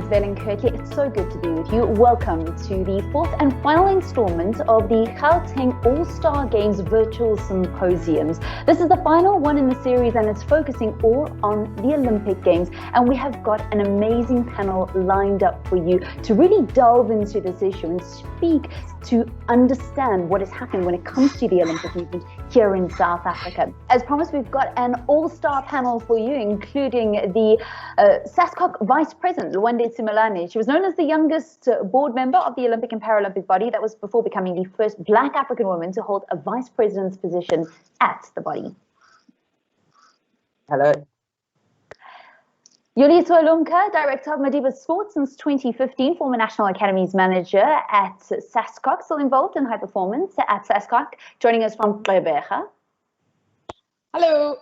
Velen Kirtley. It's so good to be with you. Welcome to the fourth and final installment of the Gauteng All-Star Games Virtual Symposiums. This is the final one in the series and it's focusing all on the Olympic Games. And we have got an amazing panel lined up for you to really delve into this issue and speak to understand what is happening when it comes to the Olympic movement here in South Africa. As promised, we've got an all-star panel for you, including the SASCOC Vice President, Rwanda. She was known as the youngest board member of the Olympic and Paralympic body. That was before becoming the first Black African woman to hold a vice president's position at the body. Hello. Yuli Soilumka, Director of Madiba Sports since 2015, former National Academies Manager at SASCOC, still involved in high performance at SASCOC, joining us from Gqeberha. Hello.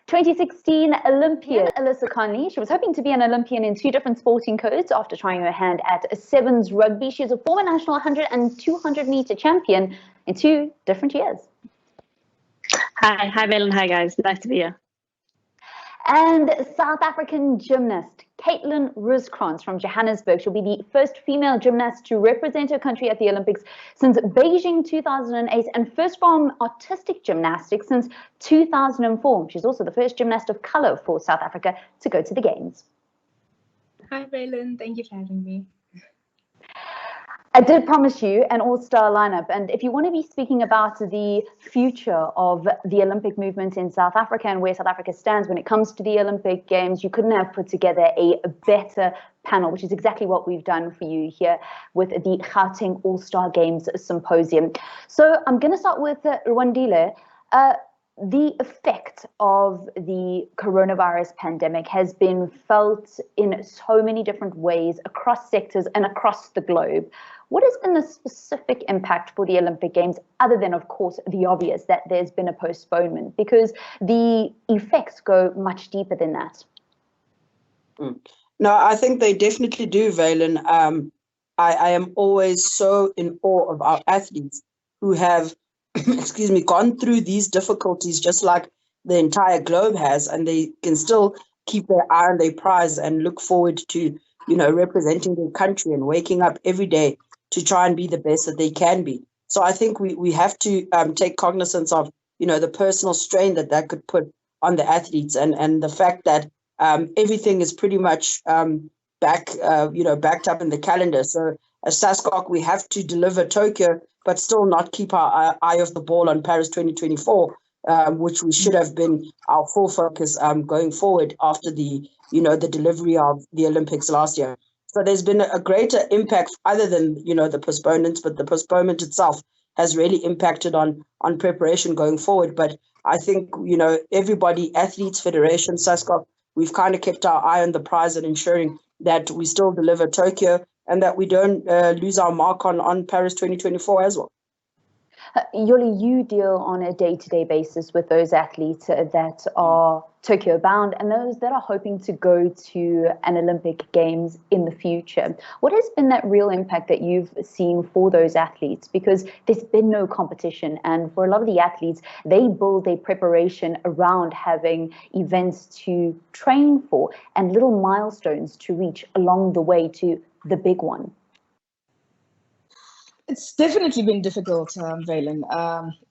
2016 Olympian Alyssa Conley. She was hoping to be an Olympian in two different sporting codes after trying her hand at sevens rugby. She is a former national 100 and 200 meter champion in 2 different years. Hi Velen. Hi guys. Nice to be here. And South African gymnast Caitlin Ruskrons from Johannesburg. She'll be the first female gymnast to represent her country at the Olympics since Beijing 2008 and first from artistic gymnastics since 2004. She's also the first gymnast of color for South Africa to go to the Games. Hi, Valen. Thank you for having me. I did promise you an all-star lineup, and if you want to be speaking about the future of the Olympic movement in South Africa and where South Africa stands when it comes to the Olympic Games, you couldn't have put together a better panel, which is exactly what we've done for you here with the Gauteng All-Star Games Symposium. So I'm going to start with Rwandile. The effect of the coronavirus pandemic has been felt in so many different ways across sectors and across the globe. What has been the specific impact for the Olympic Games, other than, of course, the obvious that there's been a postponement? Because the effects go much deeper than that. No, I think they definitely do, Valen. I am always so in awe of our athletes who have gone through these difficulties just like the entire globe has, and they can still keep their eye on their prize and look forward to, representing their country and waking up every day to try and be the best that they can be. So I think we have to take cognizance of, the personal strain that could put on the athletes and the fact that everything is pretty much backed up in the calendar. So as SASCOC, we have to deliver Tokyo, but still not keep our eye off the ball on Paris 2024, which we should have been our full focus going forward after the delivery of the Olympics last year. So there's been a greater impact other than, the postponements, but the postponement itself has really impacted on preparation going forward. But I think, everybody, athletes, federation, SASCOC, we've kind of kept our eye on the prize and ensuring that we still deliver Tokyo and that we don't lose our mark on Paris 2024 as well. Yoli, you deal on a day-to-day basis with those athletes that are Tokyo bound and those that are hoping to go to an Olympic Games in the future. What has been that real impact that you've seen for those athletes? Because there's been no competition, and for a lot of the athletes, they build their preparation around having events to train for and little milestones to reach along the way to the big one. It's definitely been difficult, Valen.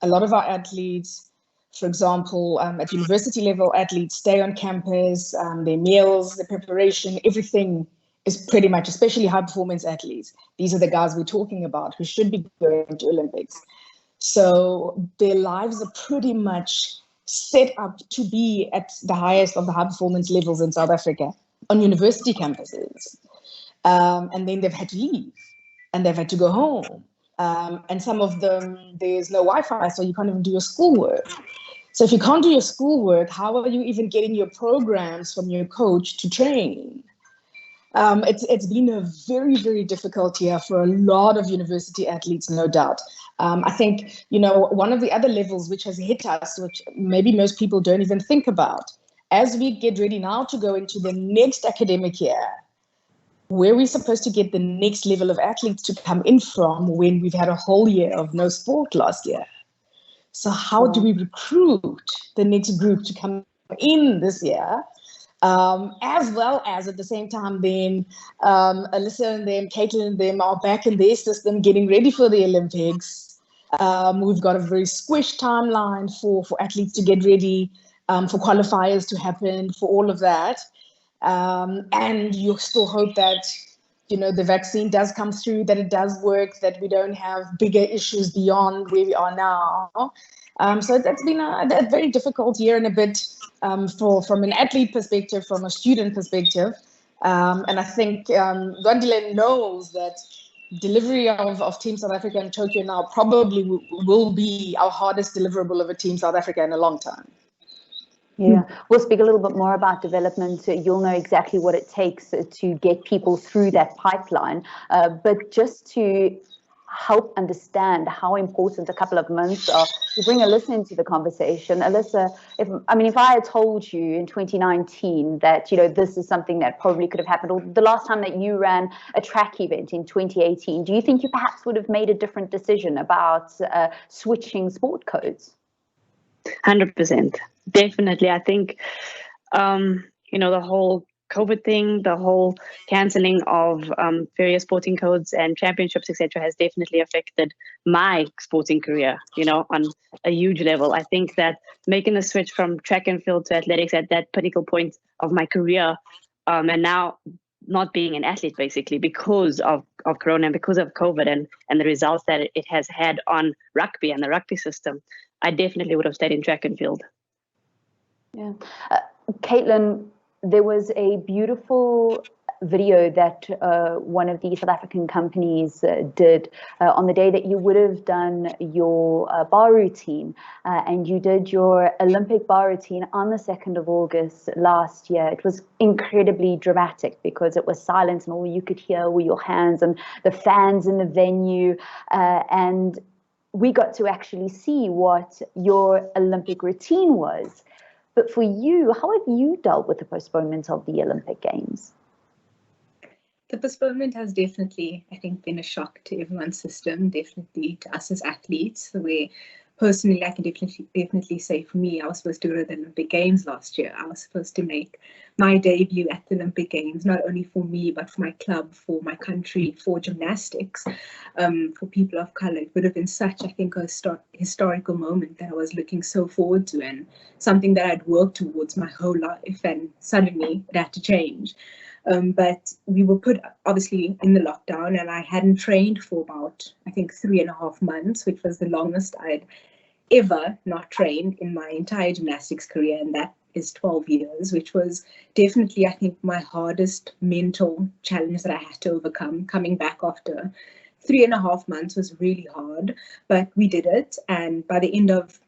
A lot of our athletes, for example, at university level, athletes stay on campus, their meals, their preparation, everything is pretty much, especially high performance athletes. These are the guys we're talking about who should be going to Olympics. So their lives are pretty much set up to be at the highest of the high performance levels in South Africa on university campuses. And then they've had to leave. And they've had to go home. And some of them, there's no Wi-Fi, so you can't even do your schoolwork. So if you can't do your schoolwork, how are you even getting your programs from your coach to train? It's been a very, very difficult year for a lot of university athletes, no doubt. I think, one of the other levels which has hit us, which maybe most people don't even think about, as we get ready now to go into the next academic year, where we're supposed to get the next level of athletes to come in from when we've had a whole year of no sport last year. So how do we recruit the next group to come in this year as well as at the same time then Alyssa and them, Caitlin and them are back in their system getting ready for the Olympics. We've got a very squished timeline for athletes to get ready, for qualifiers to happen, for all of that. And you still hope that, the vaccine does come through, that it does work, that we don't have bigger issues beyond where we are now. So that's been a very difficult year and a bit from an athlete perspective, from a student perspective. And I think Rwanda knows that delivery of Team South Africa in Tokyo now probably will be our hardest deliverable of a Team South Africa in a long time. Yeah, we'll speak a little bit more about development. You'll know exactly what it takes to get people through that pipeline. But just to help understand how important a couple of months are, to bring Alyssa into the conversation. Alyssa, if I had told you in 2019 that, this is something that probably could have happened, or the last time that you ran a track event in 2018, do you think you perhaps would have made a different decision about switching sport codes? 100%. Definitely. I think, the whole COVID thing, the whole cancelling of various sporting codes and championships, etc., has definitely affected my sporting career, on a huge level. I think that making the switch from track and field to athletics at that pinnacle point of my career, and now not being an athlete, basically, because of Corona and because of COVID and the results that it has had on rugby and the rugby system, I definitely would have stayed in track and field. Yeah. Caitlin, there was a beautiful video that one of the South African companies did on the day that you would have done your bar routine, and you did your Olympic bar routine on the 2nd of August last year. It was incredibly dramatic because it was silent and all you could hear were your hands and the fans in the venue, and we got to actually see what your Olympic routine was. But for you, how have you dealt with the postponement of the Olympic Games? The postponement has definitely, I think, been a shock to everyone's system, definitely to us as athletes. Where personally, I can definitely say for me, I was supposed to go to the Olympic Games last year. I was supposed to make my debut at the Olympic Games, not only for me, but for my club, for my country, for gymnastics, for people of color. It would have been such, I think, a historical moment that I was looking so forward to, and something that I'd worked towards my whole life, and suddenly it had to change. But we were put obviously in the lockdown, and I hadn't trained for about, I think, 3.5 months, which was the longest I'd ever not trained in my entire gymnastics career, and that is 12 years, which was definitely, I think, my hardest mental challenge that I had to overcome. Coming back after 3.5 months was really hard, but we did it, and by the end of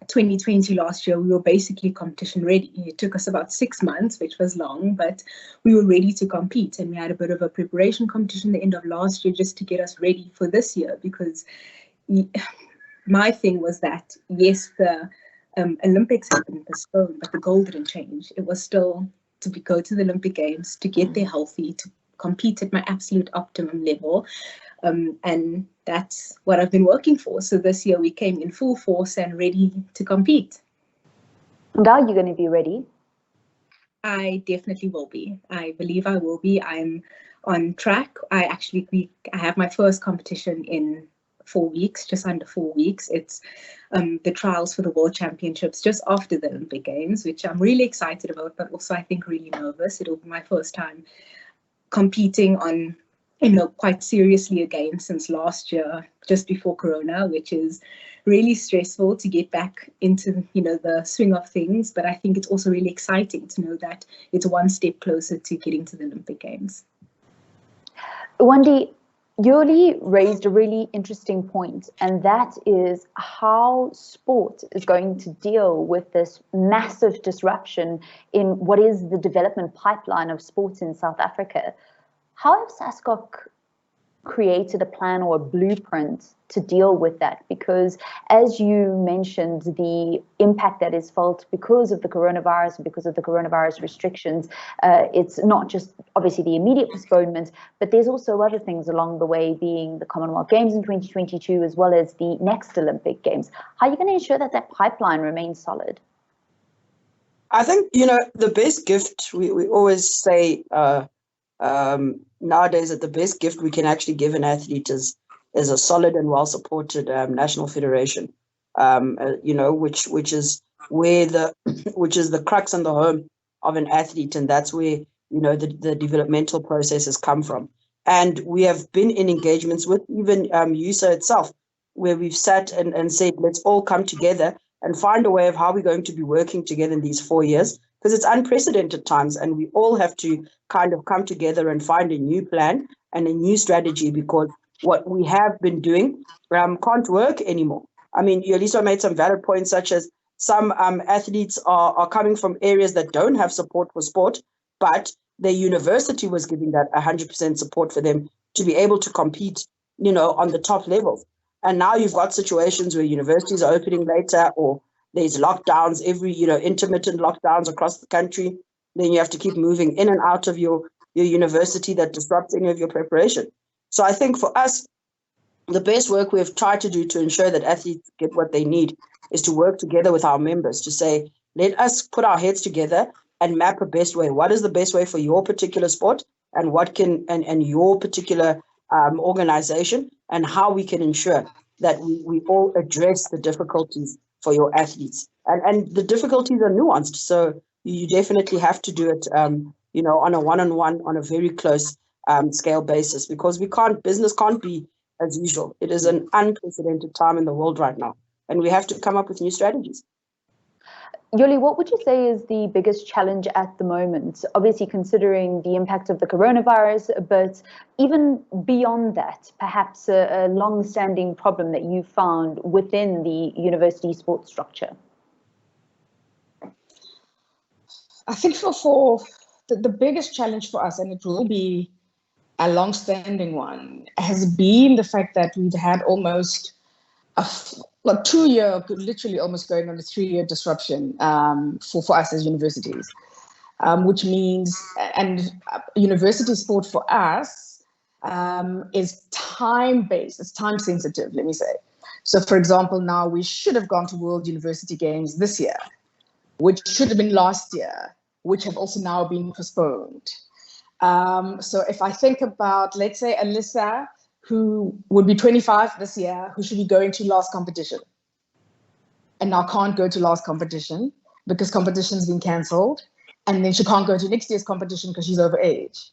2020 last year, we were basically competition ready. It took us about 6 months, which was long, but we were ready to compete. And we had a bit of a preparation competition at the end of last year just to get us ready for this year, because my thing was that, yes, the Olympics had been postponed, but the goal didn't change. It was still to go to the Olympic Games, to get there healthy, to compete at my absolute optimum level. And that's what I've been working for. So this year we came in full force and ready to compete. And are you going to be ready? I definitely will be. I believe I will be. I'm on track. I have my first competition in 4 weeks, just under 4 weeks. It's the trials for the World Championships just after the Olympic Games, which I'm really excited about, but also I think really nervous. It'll be my first time competing on, quite seriously again since last year, just before Corona, which is really stressful to get back into, the swing of things. But I think it's also really exciting to know that it's one step closer to getting to the Olympic Games. Wendy, Yoli raised a really interesting point, and that is how sport is going to deal with this massive disruption in what is the development pipeline of sports in South Africa. How have SASCOC created a plan or a blueprint to deal with that? Because as you mentioned, the impact that is felt because of the coronavirus and because of the coronavirus restrictions, it's not just obviously the immediate postponement, but there's also other things along the way, being the Commonwealth Games in 2022, as well as the next Olympic Games. How are you going to ensure that that pipeline remains solid? I think, the best gift, we always say nowadays that the best gift we can actually give an athlete is a solid and well-supported national federation, which is where which is the crux and the home of an athlete, and that's where the developmental processes come from. And we have been in engagements with even USA itself, where we've sat and said, let's all come together and find a way of how we're going to be working together in these 4 years, because it's unprecedented times, and we all have to kind of come together and find a new plan and a new strategy, because what we have been doing can't work anymore. I mean, Yolisa made some valid points, such as some athletes are coming from areas that don't have support for sport, but their university was giving that 100% support for them to be able to compete, on the top levels. And now you've got situations where universities are opening later, or there's lockdowns, intermittent lockdowns across the country. Then you have to keep moving in and out of your university. That disrupts any of your preparation. So I think for us, the best work we've tried to do to ensure that athletes get what they need is to work together with our members to say, let us put our heads together and map a best way. What is the best way for your particular sport, and what can and your particular organization, and how we can ensure that we all address the difficulties for your athletes. And the difficulties are nuanced. So you definitely have to do it, on a one-on-one, on a very close scale basis, because business can't be as usual. It is an unprecedented time in the world right now, and we have to come up with new strategies. Yoli, what would you say is the biggest challenge at the moment? Obviously, considering the impact of the coronavirus, but even beyond that, perhaps a long-standing problem that you found within the university sports structure? I think for the biggest challenge for us, and it will be a long-standing one, has been the fact that we've had almost a 2-year, literally almost going on a 3-year disruption for us as universities, which means, and university sport for us is time-based, it's time-sensitive, let me say. So for example, now we should have gone to World University Games this year, which should have been last year, which have also now been postponed. So if I think about, let's say, Alyssa, who would be 25 this year, who should be going to last competition, and now can't go to last competition because competition's been cancelled, and then she can't go to next year's competition because she's over age.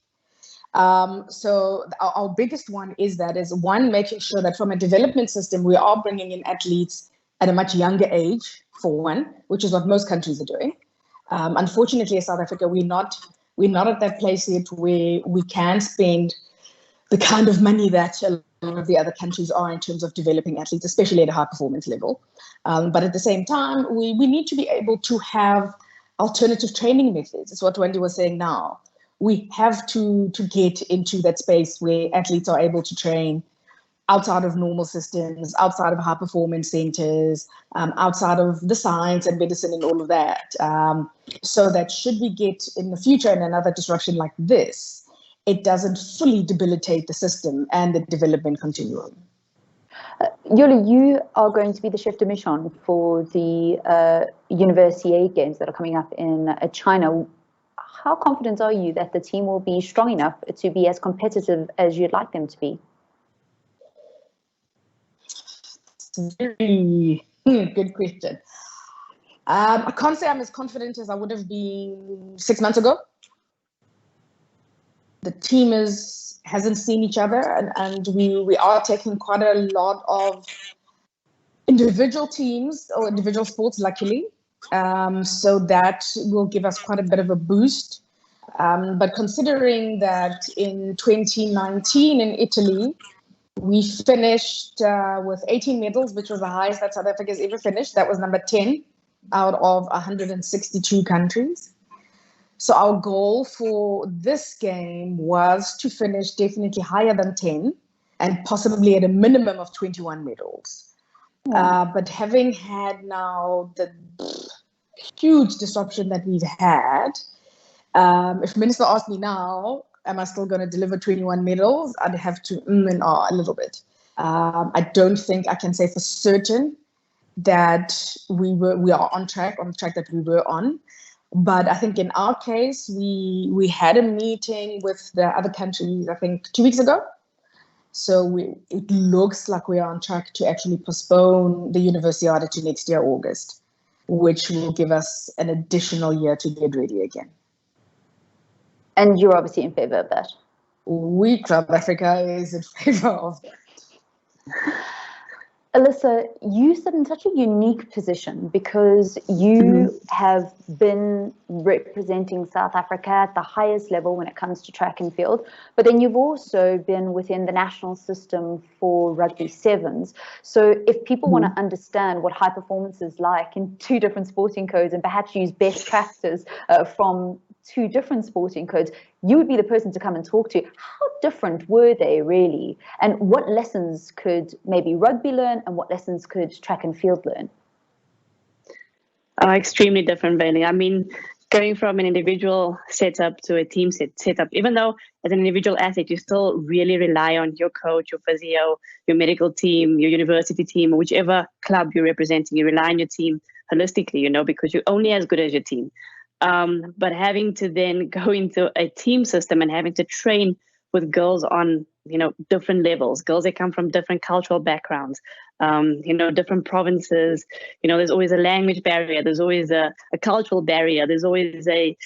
So our biggest one is one, making sure that from a development system, we are bringing in athletes at a much younger age, for one, which is what most countries are doing. Unfortunately, in South Africa, we're not at that place yet where we can spend the kind of money that a lot of the other countries are in terms of developing athletes, especially at a high performance level. But at the same time, we need to be able to have alternative training methods. It's what Wendy was saying now. We have to get into that space where athletes are able to train outside of normal systems, outside of high performance centers, outside of the science and medicine and all of that. So that should we get in the future in another disruption like this, it doesn't fully debilitate the system and the development continuum. Yoli, you are going to be the chef de mission for the University Games that are coming up in China. How confident are you that the team will be strong enough to be as competitive as you'd like them to be? Very good question. I can't say I'm as confident as I would have been 6 months ago. The team hasn't seen each other, and we are taking quite a lot of individual teams or individual sports, luckily. So that will give us quite a bit of a boost. But considering that in 2019 in Italy, we finished with 18 medals, which was the highest that South Africa has ever finished. That was number 10 out of 162 countries. So our goal for this game was to finish definitely higher than 10 and possibly at a minimum of 21 medals. But having had now the huge disruption that we've had, if Minister asked me now, am I still going to deliver 21 medals? I'd have to and ah a little bit. I don't think I can say for certain that we are on the track that we were on. But I think in our case, we had a meeting with the other countries, I think 2 weeks ago. So it looks like we are on track to actually postpone the Universiade to next year, August, which will give us an additional year to get ready again. And you're obviously in favor of that. South Africa is in favor of that. Alyssa, you sit in such a unique position because you have been representing South Africa at the highest level when it comes to track and field, but then you've also been within the national system for rugby sevens. So if people want to understand what high performance is like in two different sporting codes and perhaps use best practice from two different sporting codes, you would be the person to come and talk to. How different were they really? And what lessons could maybe rugby learn and what lessons could track and field learn? Extremely different, Bailey. I mean, going from an individual setup to a team setup, even though as an individual athlete, you still really rely on your coach, your physio, your medical team, your university team, whichever club you're representing, you rely on your team holistically, because you're only as good as your team. But having to then go into a team system and having to train with girls on, different levels, girls that come from different cultural backgrounds, different provinces, there's always a language barrier, there's always a cultural barrier, there's always a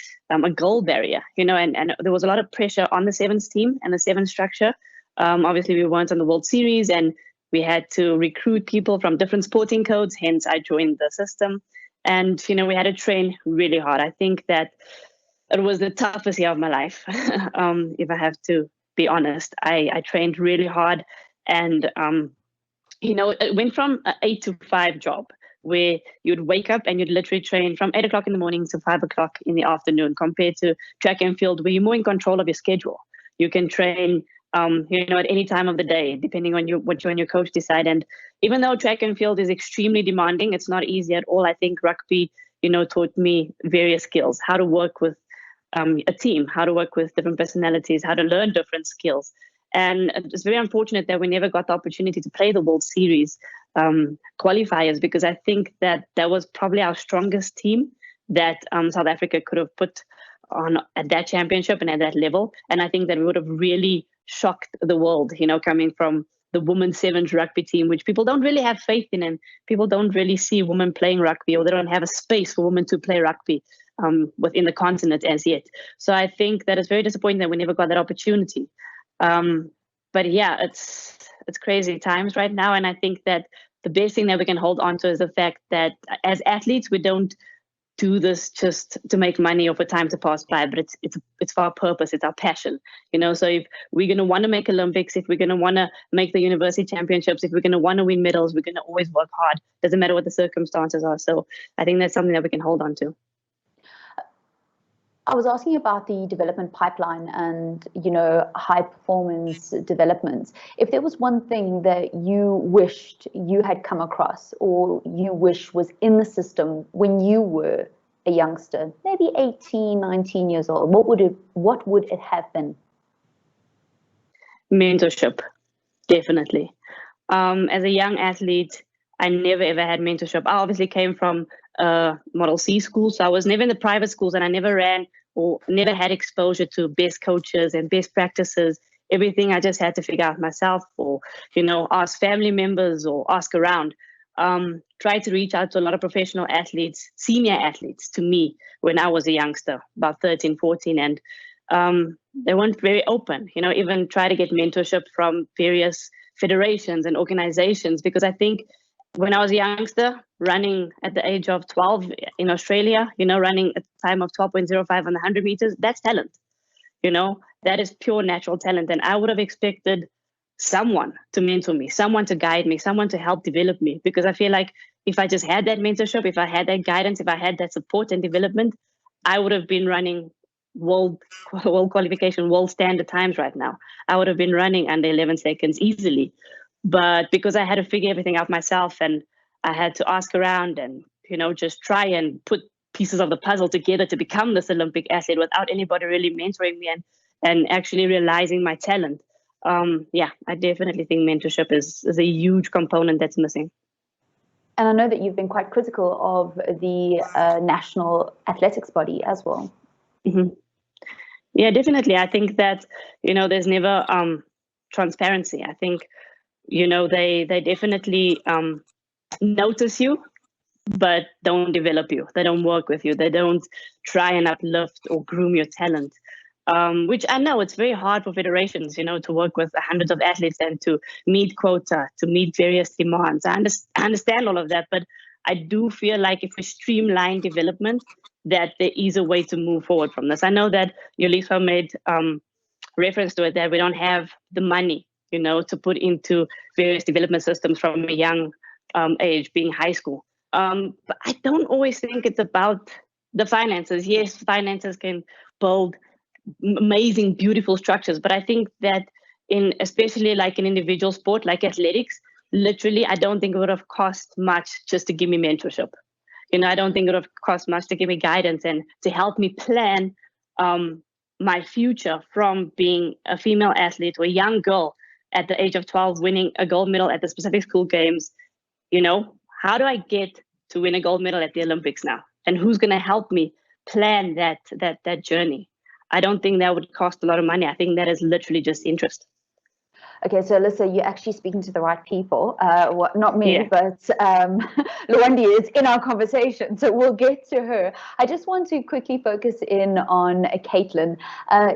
goal barrier, and there was a lot of pressure on the sevens team and the sevens structure. Obviously, we weren't on the World Series and we had to recruit people from different sporting codes, hence I joined the system. And, we had to train really hard. I think that it was the toughest year of my life, if I have to be honest. I trained really hard. And, it went from an 8 to 5 job where you'd wake up and you'd literally train from 8 o'clock in the morning to 5 o'clock in the afternoon, compared to track and field where you're more in control of your schedule. You can train at any time of the day, depending on what you and your coach decide. And even though track and field is extremely demanding, it's not easy at all. I think rugby, taught me various skills, how to work with a team, how to work with different personalities, how to learn different skills. And it's very unfortunate that we never got the opportunity to play the World Series qualifiers, because I think that was probably our strongest team that South Africa could have put on at that championship and at that level. And I think that we would have really shocked the world, coming from the women's sevens rugby team, which people don't really have faith in, and people don't really see women playing rugby, or they don't have a space for women to play rugby within the continent as yet. So I think that it's very disappointing that we never got that opportunity. But yeah, it's crazy times right now. And I think that the best thing that we can hold on to is the fact that as athletes, we don't do this just to make money or for time to pass by, but it's for our purpose, it's our passion, So if we're going to want to make Olympics, if we're going to want to make the university championships, if we're going to want to win medals, we're going to always work hard. Doesn't matter what the circumstances are. So I think that's something that we can hold on to. I was asking about the development pipeline and, high performance developments. If there was one thing that you wished you had come across, or you wish was in the system when you were a youngster, maybe 18, 19 years old, what would it have been? Mentorship, definitely. As a young athlete, I never ever had mentorship. I obviously came from Model C school, so I was never in the private schools, and I never ran or never had exposure to best coaches and best practices. Everything I just had to figure out myself, or ask family members or ask around. Tried to reach out to a lot of professional athletes, senior athletes, to me when I was a youngster, about 13, 14, and they weren't very open. Even try to get mentorship from various federations and organizations, because I think when I was a youngster, running at the age of 12 in Australia, running a time of 12.05 on the 100 meters, that's talent. That is pure natural talent. And I would have expected someone to mentor me, someone to guide me, someone to help develop me, because I feel like if I just had that mentorship, if I had that guidance, if I had that support and development, I would have been running world qualification, world standard times right now. I would have been running under 11 seconds easily. But because I had to figure everything out myself, and I had to ask around and, just try and put pieces of the puzzle together to become this Olympic athlete without anybody really mentoring me and actually realizing my talent. I definitely think mentorship is a huge component that's missing. And I know that you've been quite critical of the national athletics body as well. Mm-hmm. Yeah, definitely. I think that, there's never transparency. I think, they definitely notice you, but don't develop you. They don't work with you. They don't try and uplift or groom your talent. Which I know it's very hard for federations, to work with hundreds of athletes and to meet quota, to meet various demands. I understand all of that, but I do feel like if we streamline development, that there is a way to move forward from this. I know that Yolisa made reference to it, that we don't have the money, to put into various development systems from a young age, being high school. But I don't always think it's about the finances. Yes, finances can build amazing, beautiful structures, but I think that especially like an individual sport like athletics, literally, I don't think it would have cost much just to give me mentorship. I don't think it would have cost much to give me guidance and to help me plan my future from being a female athlete or a young girl at the age of 12, winning a gold medal at the specific school games. How do I get to win a gold medal at the Olympics now? And who's going to help me plan that journey? I don't think that would cost a lot of money. I think that is literally just interest. Okay, so Alyssa, you're actually speaking to the right people. Not me, Yeah. but Lwandi is in our conversation, so we'll get to her. I just want to quickly focus in on Caitlin,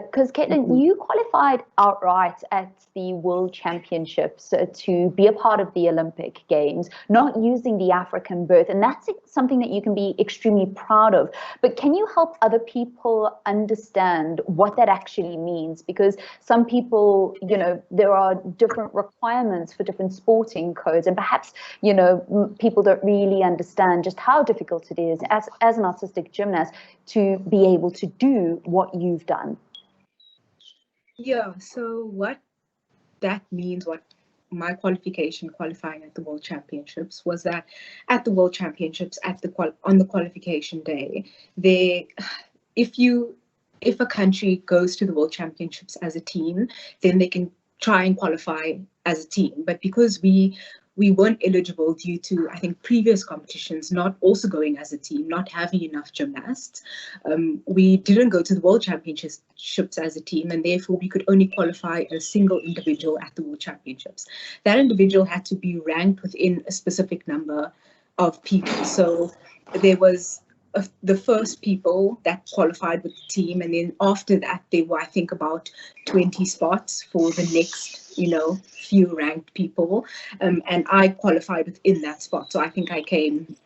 because Caitlin, you qualified outright at the World Championships to be a part of the Olympic Games, not using the African birth, and that's something that you can be extremely proud of. But can you help other people understand what that actually means? Because some people, there are different requirements for different sporting codes, and perhaps people don't really understand just how difficult it is as an artistic gymnast to be able to do what you've done. Yeah, so what that means, what my qualifying at the World Championships, was that at the World Championships, on the qualification day, if a country goes to the World Championships as a team, then they can try and qualify as a team. But because we weren't eligible due to, I think, previous competitions not also going as a team, not having enough gymnasts, we didn't go to the World Championships as a team, and therefore we could only qualify a single individual at the World Championships. That individual had to be ranked within a specific number of people. So there was the first people that qualified with the team, and then after that there were, I think, about 20 spots for the next few ranked people, and I qualified within that spot. So I think I came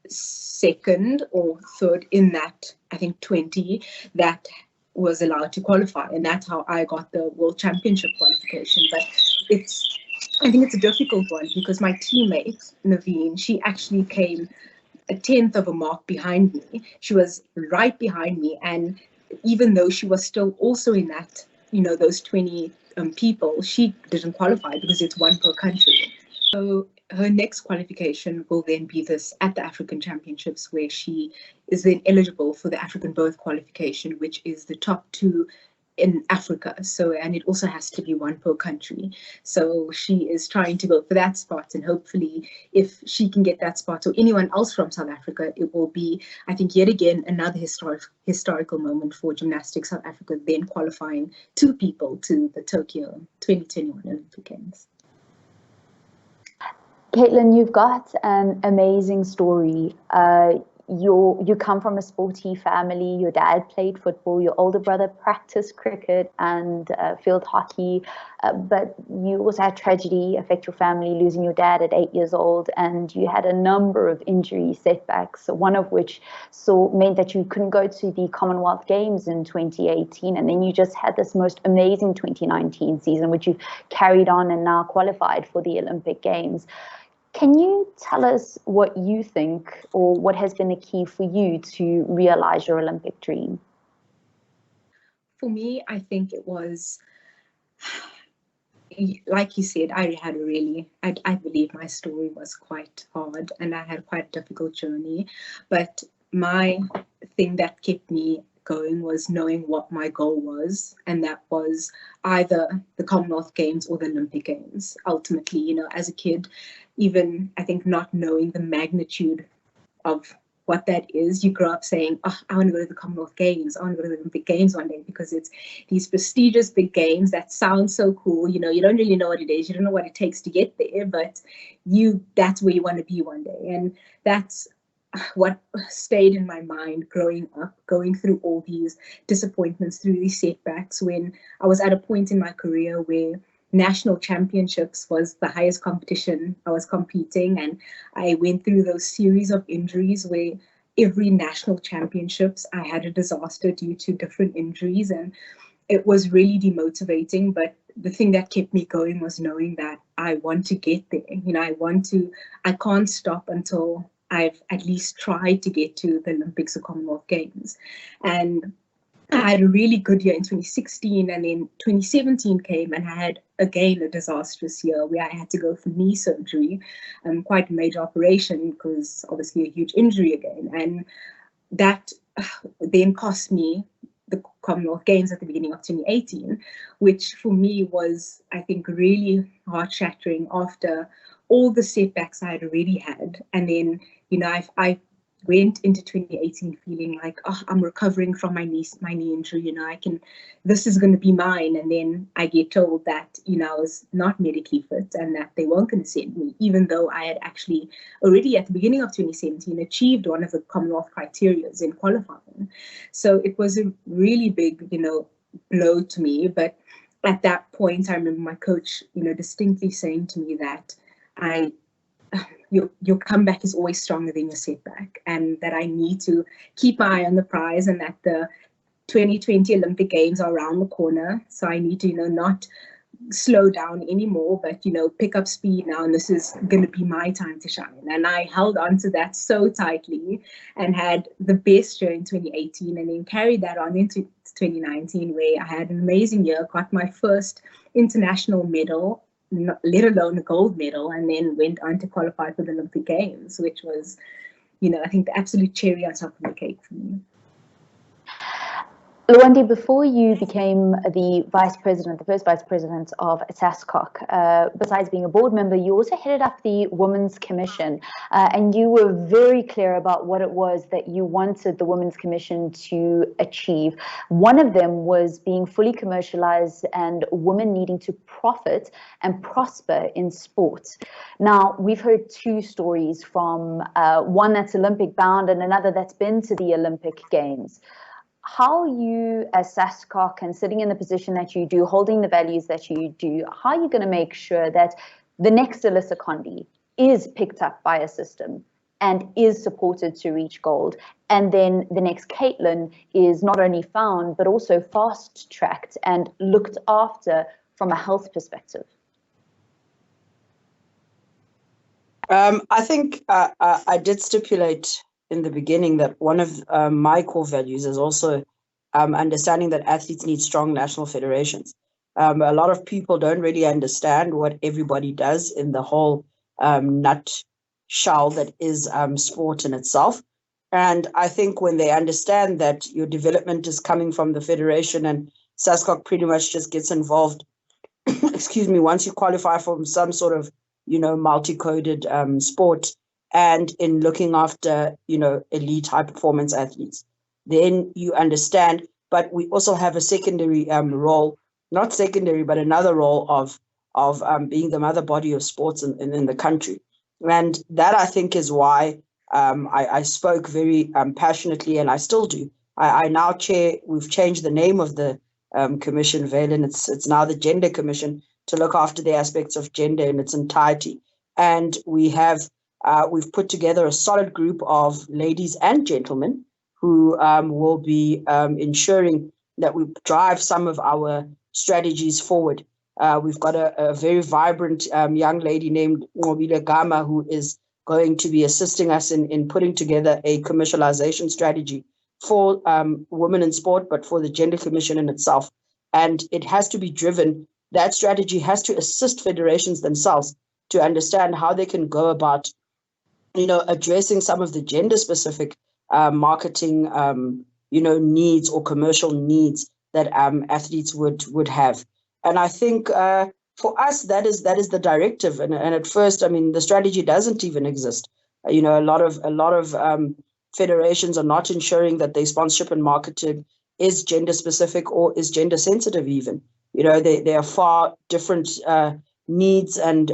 second or third in that, I think, 20 that was allowed to qualify, and that's how I got the World Championship qualification. But I think it's a difficult one because my teammate Naveen, she actually came a 10th of a mark behind me. She was right behind me, and even though she was still also in that, those 20 people, she didn't qualify because it's one per country. So her next qualification will then be at the African Championships, where she is then eligible for the African birth qualification, which is the top 2 in Africa. So, and it also has to be one per country. So she is trying to go for that spot, and hopefully if she can get that spot, or anyone else from South Africa, it will be, I think, yet again another historical moment for Gymnastics South Africa, then qualifying 2 people to the Tokyo 2021 Olympic Games. Caitlin, you've got an amazing story. You come from a sporty family. Your dad played football. Your older brother practiced cricket and field hockey. But you also had tragedy affect your family, losing your dad at 8 years old. And you had a number of injury setbacks, one of which meant that you couldn't go to the Commonwealth Games in 2018. And then you just had this most amazing 2019 season, which you've carried on and now qualified for the Olympic Games. Can you tell us what you think, or what has been the key for you to realize your Olympic dream? For me, I think it was, like you said, I believe my story was quite hard, and I had quite a difficult journey. But my thing that kept me going was knowing what my goal was, and that was either the Commonwealth Games or the Olympic Games. Ultimately, as a kid, even I think not knowing the magnitude of what that is. You grow up saying, oh, I want to go to the Commonwealth Games, I want to go to the Olympic Games one day, because it's these prestigious big games that sound so cool. You know, you don't really know what it is, you don't know what it takes to get there, but that's where you want to be one day. And that's what stayed in my mind growing up, going through all these disappointments, through these setbacks, when I was at a point in my career where national championships was the highest competition I was competing, and I went through those series of injuries where every national championships I had a disaster due to different injuries, and it was really demotivating. But the thing that kept me going was knowing that I want to get there. You know, I can't stop until I've at least tried to get to the Olympics or Commonwealth Games. And I had a really good year in 2016, and then 2017 came, and I had again a disastrous year where I had to go for knee surgery, quite a major operation, because obviously a huge injury again. And that then cost me the Commonwealth Games at the beginning of 2018, which for me was, I think, really heart-shattering after all the setbacks I had already had. And then, you know, I went into 2018 feeling like, oh, I'm recovering from my knee injury, you know, this is going to be mine. And then I get told that, you know, I was not medically fit and that they weren't going to send me, even though I had actually already at the beginning of 2017 achieved one of the Commonwealth criteria in qualifying. So it was a really big, you know, blow to me. But at that point, I remember my coach, you know, distinctly saying to me that your comeback is always stronger than your setback, and that I need to keep my eye on the prize, and that the 2020 Olympic Games are around the corner. So I need to, you know, not slow down anymore, but, you know, pick up speed now, and this is going to be my time to shine. And I held on to that so tightly and had the best year in 2018, and then carried that on into 2019, where I had an amazing year, got my first international medal, let alone a gold medal, and then went on to qualify for the Olympic Games, which was, you know, I think the absolute cherry on top of the cake for me. Lwandi, before you became the first vice president of SASCOC, besides being a board member, you also headed up the Women's Commission, and you were very clear about what it was that you wanted the Women's Commission to achieve. One of them was being fully commercialized and women needing to profit and prosper in sports. Now, we've heard two stories from one that's Olympic bound and another that's been to the Olympic Games. How you, as SASCOC, and sitting in the position that you do, holding the values that you do, how are you going to make sure that the next Alyssa Condi is picked up by a system and is supported to reach gold, and then the next Caitlin is not only found but also fast-tracked and looked after from a health perspective? I think I did stipulate in the beginning that one of my core values is also understanding that athletes need strong national federations. A lot of people don't really understand what everybody does in the whole nutshell that is sport in itself. And I think when they understand that your development is coming from the federation, and SASCOC pretty much just gets involved, excuse me, once you qualify from some sort of, you know, multi-coded sport, and in looking after, you know, elite high performance athletes, then you understand. But we also have a secondary role, not secondary, but another role of being the mother body of sports in the country. And that, I think, is why I spoke very passionately, and I still do. I now chair, we've changed the name of the commission, Valen. It's now the Gender Commission, to look after the aspects of gender in its entirety. And we've put together a solid group of ladies and gentlemen who will be ensuring that we drive some of our strategies forward. We've got a very vibrant young lady named Ngobile Gama, who is going to be assisting us in putting together a commercialization strategy for women in sport, but for the Gender Commission in itself. And it has to be driven. That strategy has to assist federations themselves to understand how they can go about, you know, addressing some of the gender-specific marketing, you know, needs or commercial needs that athletes would have. And I think for us, that is the directive. And at first, I mean, the strategy doesn't even exist. A lot of federations are not ensuring that their sponsorship and marketing is gender specific or is gender sensitive even. There are far different needs and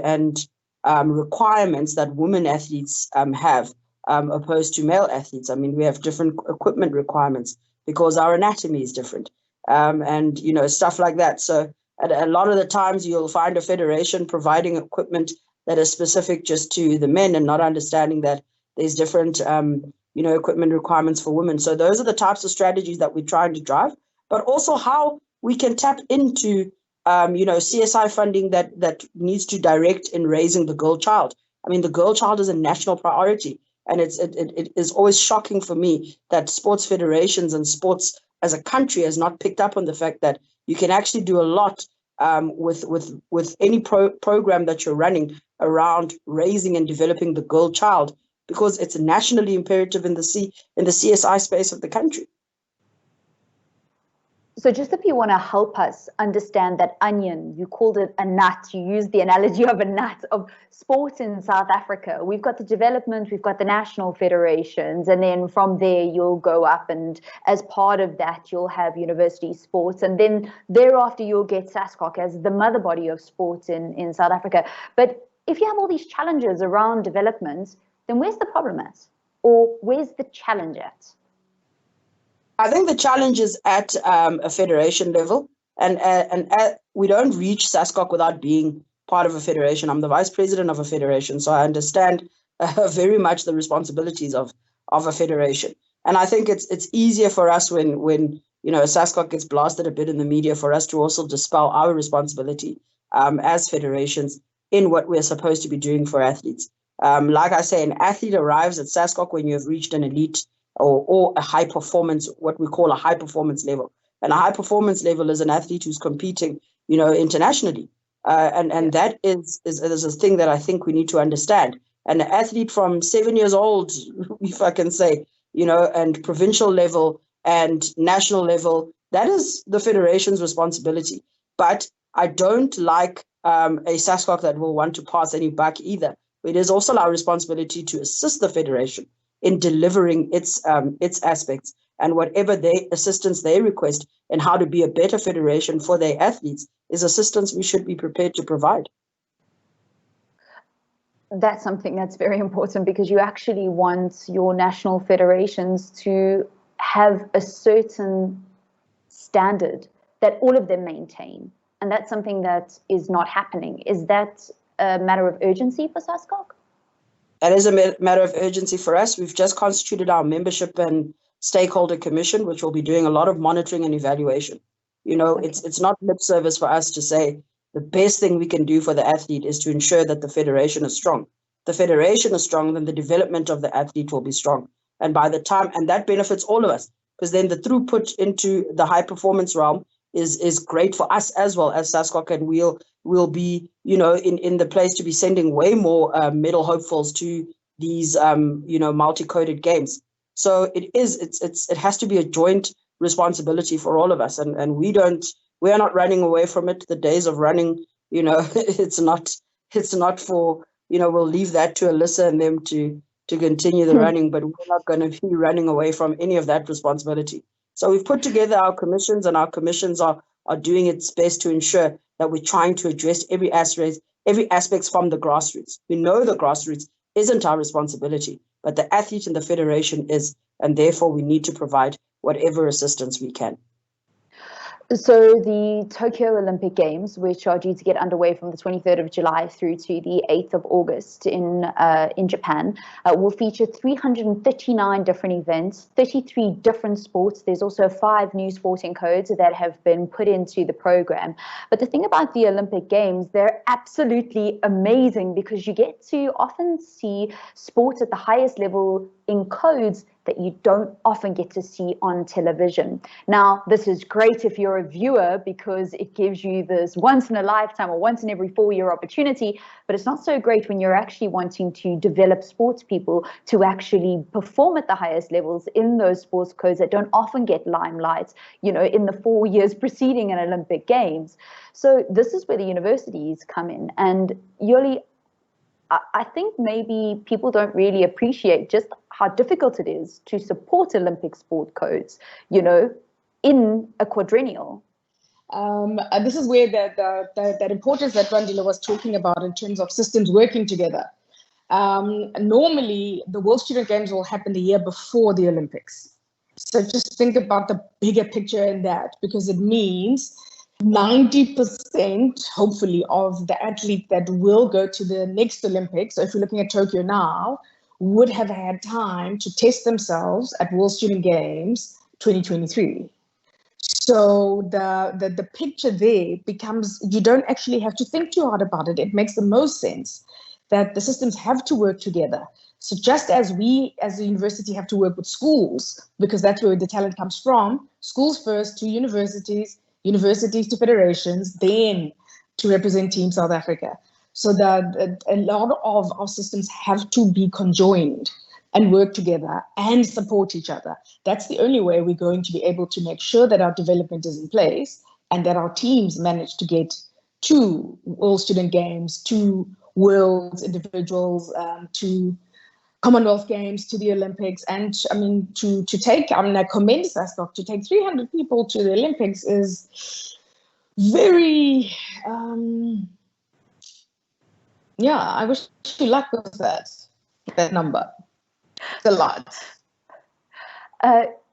requirements that women athletes have opposed to male athletes. I mean, we have different equipment requirements because our anatomy is different, and stuff like that. So a lot of the times you'll find a federation providing equipment that is specific just to the men and not understanding that there's different equipment requirements for women. So those are the types of strategies that we're trying to drive, but also how we can tap into CSI funding that needs to direct in raising the girl child. I mean, the girl child is a national priority, and it is always shocking for me that sports federations and sports as a country has not picked up on the fact that you can actually do a lot with any program that you're running around raising and developing the girl child, because it's nationally imperative in the CSI space of the country. So just if you want to help us understand that onion, you called it a nut, you used the analogy of a nut of sport in South Africa. We've got the development, we've got the national federations, and then from there you'll go up, and as part of that you'll have university sports, and then thereafter you'll get SASCOC as the mother body of sport in South Africa. But if you have all these challenges around development, then where's the problem at? Or where's the challenge at? I think the challenge is at a federation level, and we don't reach SASCOC without being part of a federation. I'm the vice president of a federation, so I understand very much the responsibilities of a federation. And I think it's easier for us when SASCOC gets blasted a bit in the media for us to also dispel our responsibility as federations in what we're supposed to be doing for athletes. Like I say, an athlete arrives at SASCOC when you have reached an elite or a high performance, what we call a high performance level. And a high performance level is an athlete who's competing, internationally. And that is a thing that I think we need to understand. And an athlete from 7 years old, if I can say, and provincial level and national level, that is the federation's responsibility. But I don't like a SASCOC that will want to pass any buck either. It is also our responsibility to assist the federation in delivering its aspects, and whatever assistance they request and how to be a better federation for their athletes is assistance we should be prepared to provide. That's something that's very important, because you actually want your national federations to have a certain standard that all of them maintain. And that's something that is not happening. Is that a matter of urgency for SASCOC? That is a matter of urgency for us. We've just constituted our membership and stakeholder commission, which will be doing a lot of monitoring and evaluation. It's not lip service for us to say the best thing we can do for the athlete is to ensure that the federation is strong. The federation is strong, then the development of the athlete will be strong. And by the time, and that benefits all of us, because then the throughput into the high performance realm is great for us as well as SASCOC, and we'll be, in the place to be sending way more medal hopefuls to these, multi-coded games. So it has to be a joint responsibility for all of us, and we are not running away from it. The days of running, it's not for, we'll leave that to Alyssa and them to continue the running, but we're not going to be running away from any of that responsibility. So we've put together our commissions, and our commissions are doing its best to ensure that we're trying to address every aspect from the grassroots. We know the grassroots isn't our responsibility, but the athlete and the federation is, and therefore we need to provide whatever assistance we can. So the Tokyo Olympic Games, which are due to get underway from the 23rd of July through to the 8th of August in Japan, will feature 339 different events, 33 different sports. There's also 5 new sporting codes that have been put into the program. But the thing about the Olympic Games, they're absolutely amazing, because you get to often see sports at the highest level in codes that you don't often get to see on television. Now, this is great if you're a viewer because it gives you this once in a lifetime or once in every 4-year opportunity, but it's not so great when you're actually wanting to develop sports people to actually perform at the highest levels in those sports codes that don't often get limelight, you know, in the 4 years preceding an Olympic Games. So this is where the universities come in. And Yoli, I think maybe people don't really appreciate just how difficult it is to support Olympic sport codes, you know, in a quadrennial. This is where that importance that Randila was talking about in terms of systems working together. Normally, the World Student Games will happen the year before the Olympics. So just think about the bigger picture in that, because it means 90%, hopefully, of the athlete that will go to the next Olympics, so if you're looking at Tokyo now, would have had time to test themselves at World Student Games 2023. So the picture there becomes, you don't actually have to think too hard about it. It makes the most sense that the systems have to work together. So just as we as a university have to work with schools, because that's where the talent comes from, schools first to universities, universities to federations, then to represent Team South Africa. So that a lot of our systems have to be conjoined and work together and support each other. That's the only way we're going to be able to make sure that our development is in place and that our teams manage to get to World Student Games, to Worlds individuals, to Commonwealth Games, to the Olympics. And I mean, to take, I mean, I commend SASCOC, to take 300 people to the Olympics is very, yeah, I wish you luck with that number. It's a lot.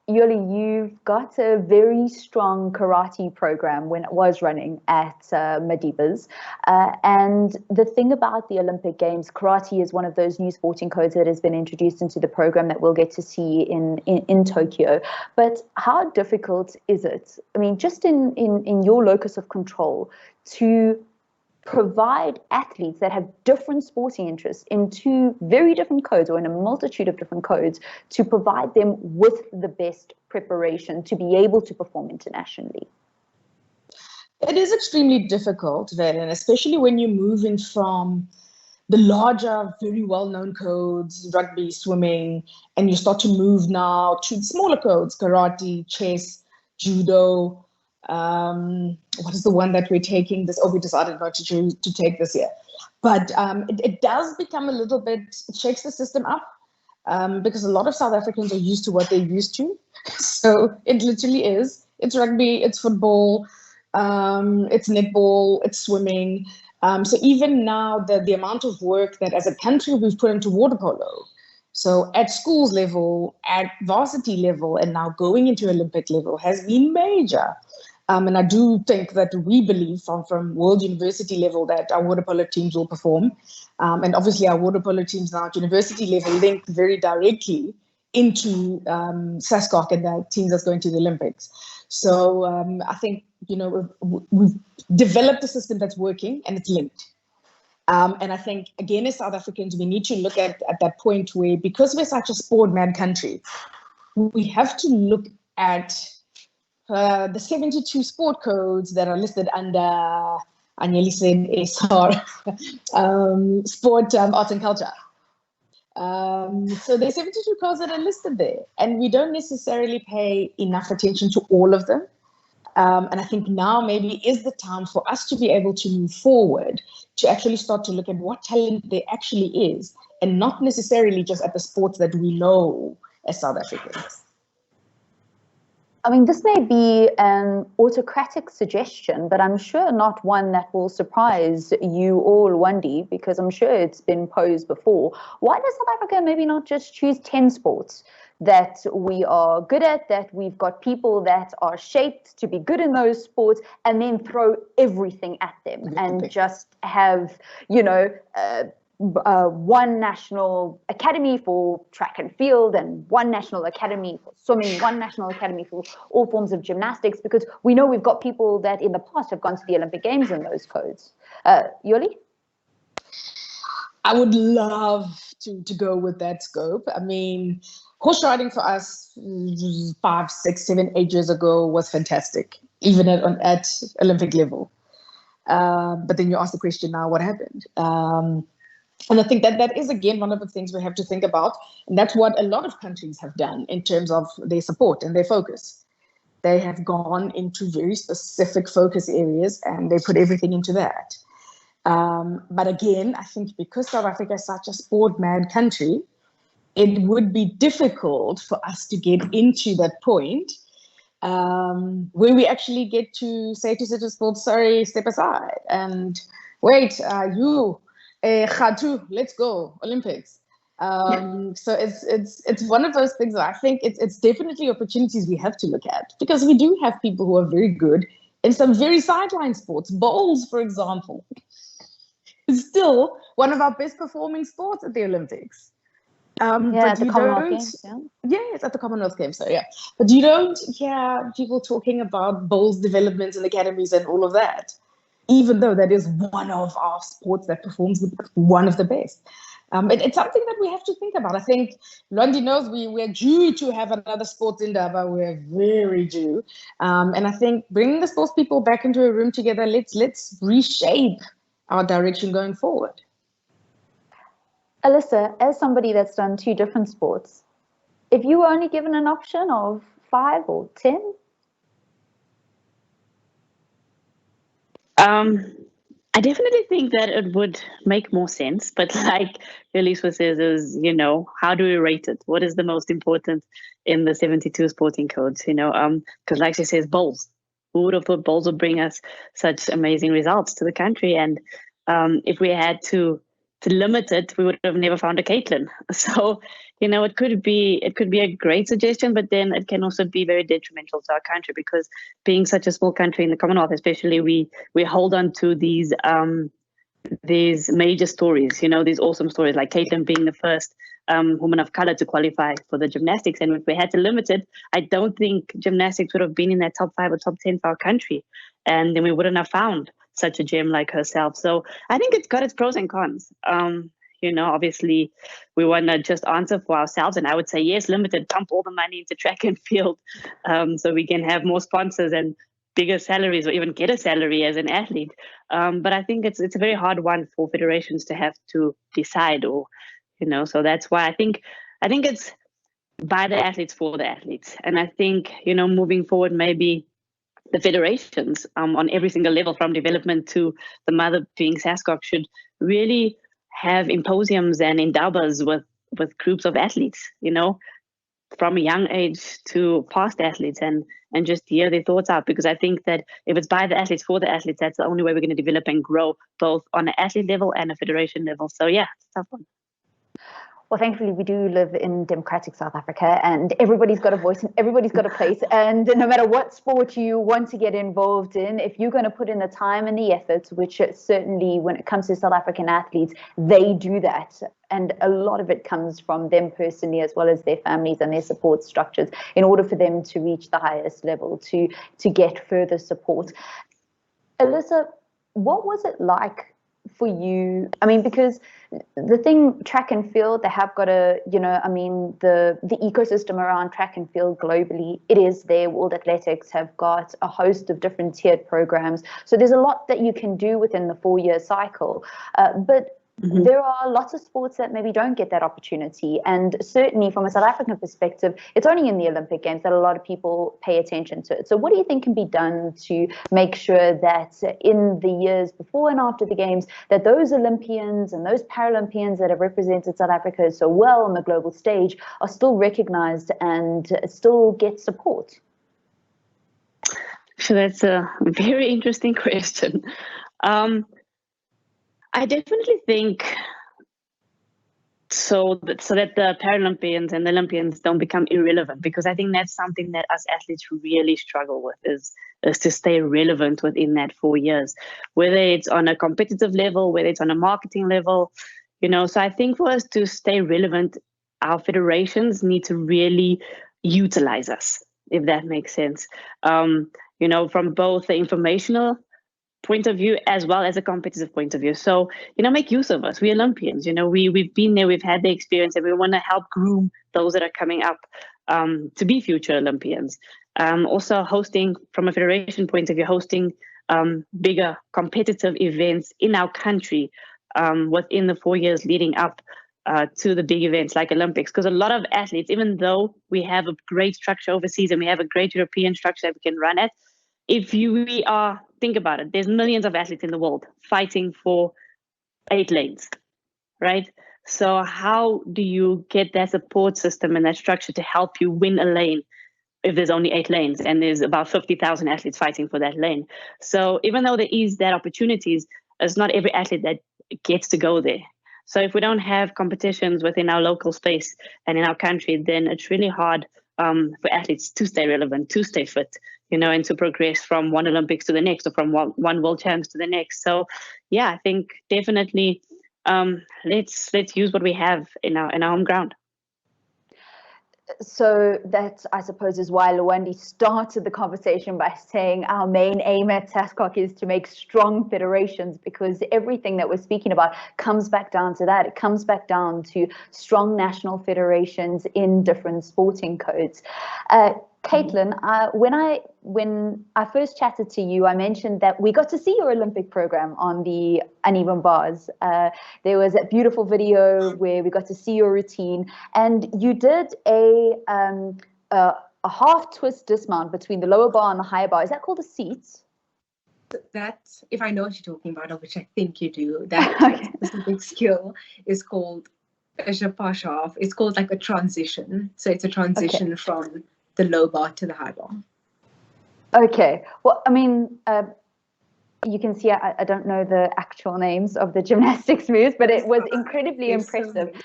Yoli, you've got a very strong karate program when it was running at Madiba's. And the thing about the Olympic Games, karate is one of those new sporting codes that has been introduced into the program that we'll get to see in Tokyo. But how difficult is it? I mean, just in your locus of control to provide athletes that have different sporting interests in two very different codes or in a multitude of different codes to provide them with the best preparation to be able to perform internationally? It is extremely difficult, Valen, especially when you move in from the larger, very well-known codes, rugby, swimming, and you start to move now to smaller codes, karate, chess, judo. What is the one that we're taking this? Oh, we decided not to take this year. But it does become a little bit, it shakes the system up because a lot of South Africans are used to what they're used to. So it literally is. It's rugby, it's football, it's netball, it's swimming. So even now, the amount of work that as a country we've put into water polo, so at schools level, at varsity level, and now going into Olympic level has been major. And I do think that we believe from World University level that our water polo teams will perform. And obviously our water polo teams now at university level link very directly into SASCOC and the teams that's going to the Olympics. So I think, you know, we've developed a system that's working and it's linked. And I think, again, as South Africans, we need to look at that point where, because we're such a sport-mad country, we have to look at the 72 sport codes that are listed under, I nearly said SR, sport, arts and culture. So there's 72 codes that are listed there, and we don't necessarily pay enough attention to all of them. And I think now maybe is the time for us to be able to move forward, to actually start to look at what talent there actually is, and not necessarily just at the sports that we know as South Africans. I mean, this may be an autocratic suggestion, but I'm sure not one that will surprise you all, Wandi, because I'm sure it's been posed before. Why does South Africa maybe not just choose 10 sports that we are good at, that we've got people that are shaped to be good in those sports, and then throw everything at them and just have, you know, one national academy for track and field and one national academy for swimming, one national academy for all forms of gymnastics, because we know we've got people that in the past have gone to the Olympic Games in those codes. Yoli? I would love to go with that scope. I mean, horse riding for us 5, 6, 7, 8 years ago was fantastic, even at Olympic level. But then you ask the question now, what happened? And I think that is, again, one of the things we have to think about. And that's what a lot of countries have done in terms of their support and their focus. They have gone into very specific focus areas and they put everything into that. But again, I think because South Africa is such a sport-mad country, it would be difficult for us to get into that point where we actually get to say to City Sports, sorry, step aside and wait, Khatu, let's go, Olympics. So it's one of those things that I think it's definitely opportunities we have to look at, because we do have people who are very good in some very sideline sports. Bowls, for example, is still one of our best performing sports at the Olympics. At the Commonwealth Games, yeah. Yes, at the Commonwealth Games, so yeah. But you don't hear people talking about bowls developments and academies and all of that, even though that is one of our sports that performs one of the best. It's something that we have to think about. I think Lundi knows we're due to have another sports indaba. We're very due. And I think bringing the sports people back into a room together, let's reshape our direction going forward. Alyssa, as somebody that's done 2 different sports, if you were only given an option of 5 or 10? I definitely think that it would make more sense, but like Elise says, is, how do we rate it? What is the most important in the 72 sporting codes? Because like she says, bowls. Who would have thought bowls would bring us such amazing results to the country? And if we had to limit it, we would have never found a Caitlin. So, it could be a great suggestion, but then it can also be very detrimental to our country, because being such a small country in the Commonwealth, especially, we hold on to these major stories, these awesome stories, like Caitlin being the first woman of color to qualify for the gymnastics. And if we had to limit it, I don't think gymnastics would have been in that top 5 or top 10 for our country. And then we wouldn't have found such a gem like herself. So I think it's got its pros and cons. Obviously we want to just answer for ourselves. And I would say, yes, limited, pump all the money into track and field so we can have more sponsors and bigger salaries, or even get a salary as an athlete. But I think it's a very hard one for federations to have to decide, or, so that's why I think it's by the athletes for the athletes. And I think, moving forward, maybe the federations on every single level, from development to the mother being SASCOC, should really have symposiums and endowers with groups of athletes, from a young age to past athletes, and just hear their thoughts out. Because I think that if it's by the athletes for the athletes, that's the only way we're going to develop and grow, both on an athlete level and a federation level. So yeah, it's a tough one. Well, thankfully, we do live in democratic South Africa, and everybody's got a voice and everybody's got a place. And no matter what sport you want to get involved in, if you're going to put in the time and the effort, which certainly when it comes to South African athletes, they do that. And a lot of it comes from them personally, as well as their families and their support structures, in order for them to reach the highest level, to get further support. Alyssa, what was it like for you? I mean, because the thing, track and field, they have got the ecosystem around track and field globally, it is there. World Athletics have got a host of different tiered programs. So there's a lot that you can do within the 4-year cycle. But there are lots of sports that maybe don't get that opportunity. And certainly from a South African perspective, it's only in the Olympic Games that a lot of people pay attention to it. So what do you think can be done to make sure that in the years before and after the Games, that those Olympians and those Paralympians that have represented South Africa so well on the global stage are still recognized and still get support? So that's a very interesting question. I definitely think so that the Paralympians and the Olympians don't become irrelevant, because I think that's something that us athletes really struggle with, is to stay relevant within that 4 years, whether it's on a competitive level, whether it's on a marketing level, So I think for us to stay relevant, our federations need to really utilize us, if that makes sense. From both the informational point of view as well as a competitive point of view. So, make use of us. We're Olympians. We've been there, we've had the experience, and we want to help groom those that are coming up to be future Olympians. Also hosting, from a federation point of view, hosting bigger competitive events in our country within the 4 years leading up to the big events like Olympics. Because a lot of athletes, even though we have a great structure overseas and we have a great European structure that we can run at, think about it, there's millions of athletes in the world fighting for 8 lanes, right? So how do you get that support system and that structure to help you win a lane if there's only 8 lanes and there's about 50,000 athletes fighting for that lane? So even though there is that opportunities, it's not every athlete that gets to go there. So if we don't have competitions within our local space and in our country, then it's really hard for athletes to stay relevant, to stay fit, and to progress from one Olympics to the next, or from one World Champs to the next. So yeah, I think definitely let's use what we have in our home ground. So that, I suppose, is why Lwandi started the conversation by saying our main aim at SASCOC is to make strong federations, because everything that we're speaking about comes back down to that. It comes back down to strong national federations in different sporting codes. Caitlin, when I first chatted to you, I mentioned that we got to see your Olympic program on the uneven bars. There was a beautiful video where we got to see your routine, and you did a half twist dismount between the lower bar and the higher bar. Is that called a seat? That, if I know what you're talking about, which I think you do, that specific skill is called a half. It's called like a transition. So it's a transition from the low bar to the high bar. Okay. Well, I mean, you can see I don't know the actual names of the gymnastics moves, but it was incredibly impressive.